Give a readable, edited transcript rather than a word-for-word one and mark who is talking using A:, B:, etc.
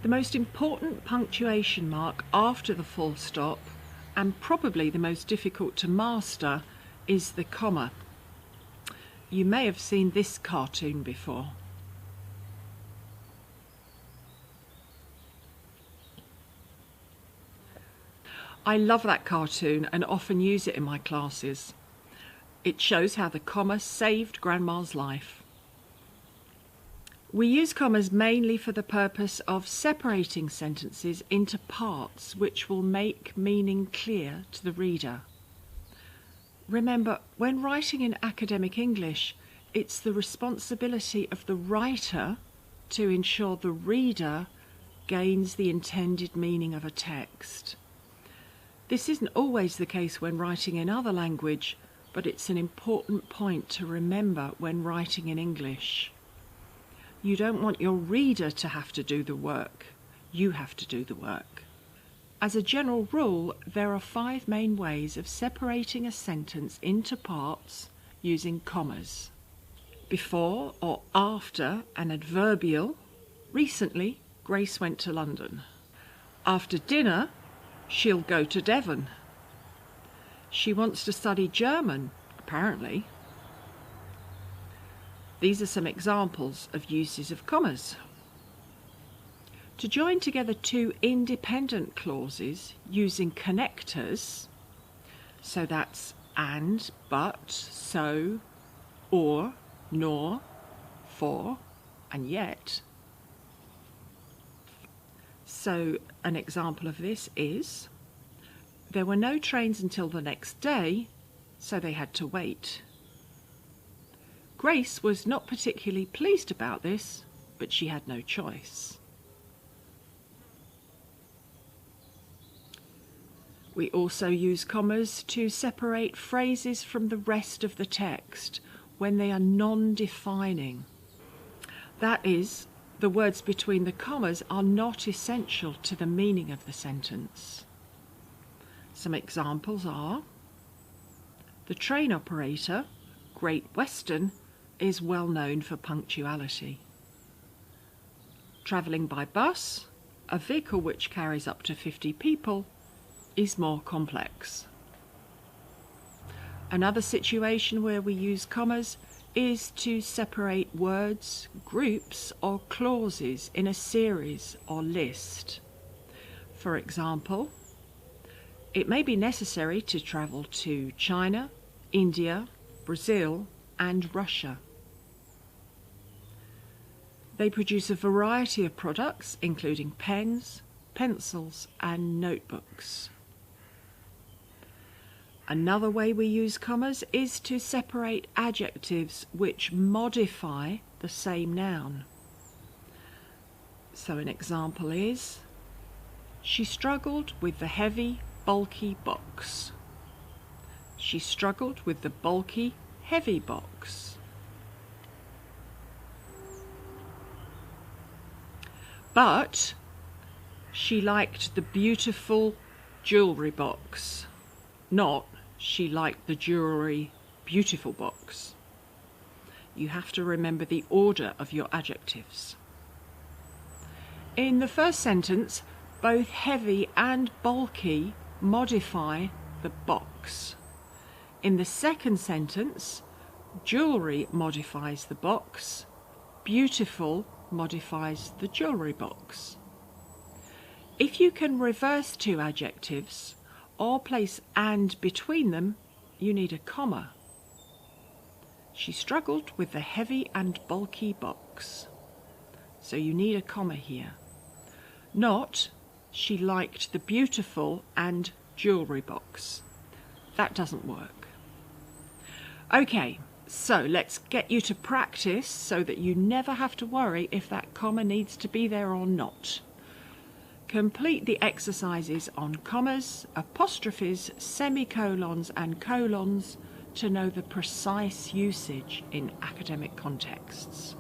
A: The most important punctuation mark after the full stop, and probably the most difficult to master, is the comma. You may have seen this cartoon before. I love that cartoon and often use it in my classes. It shows how the comma saved Grandma's life. We use commas mainly for the purpose of separating sentences into parts which will make meaning clear to the reader. Remember, when writing in academic English, it's the responsibility of the writer to ensure the reader gains the intended meaning of a text. This isn't always the case when writing in other language, but it's an important point to remember when writing in English. You don't want your reader to have to do the work. You have to do the work. As a general rule, there are 5 main ways of separating a sentence into parts using commas. Before or after an adverbial. Recently, Grace went to London. After dinner, she'll go to Devon. She wants to study German, apparently. These are some examples of uses of commas. To join together 2 independent clauses using connectors, so that's and, but, so, or, nor, for, and yet. So an example of this is, there were no trains until the next day, so they had to wait. Grace was not particularly pleased about this, but she had no choice. We also use commas to separate phrases from the rest of the text when they are non-defining. That is, the words between the commas are not essential to the meaning of the sentence. Some examples are, the train operator, Great Western, is well known for punctuality. Travelling by bus, a vehicle which carries up to 50 people, is more complex. Another situation where we use commas is to separate words, groups or clauses in a series or list. For example, it may be necessary to travel to China, India, Brazil and Russia. They produce a variety of products, including pens, pencils and notebooks. Another way we use commas is to separate adjectives which modify the same noun. So an example is, she struggled with the heavy, bulky box. She struggled with the bulky, heavy box. But she liked the beautiful jewellery box, not she liked the jewellery beautiful box. You have to remember the order of your adjectives. In the first sentence, both heavy and bulky modify the box. In the second sentence, jewellery modifies the box, beautiful modifies the jewellery box. If you can reverse 2 adjectives or place and between them, you need a comma. She struggled with the heavy and bulky box. So you need a comma here. Not, she liked the beautiful and jewellery box. That doesn't work. Okay, so let's get you to practice so that you never have to worry if that comma needs to be there or not. Complete the exercises on commas, apostrophes, semicolons and colons to know the precise usage in academic contexts.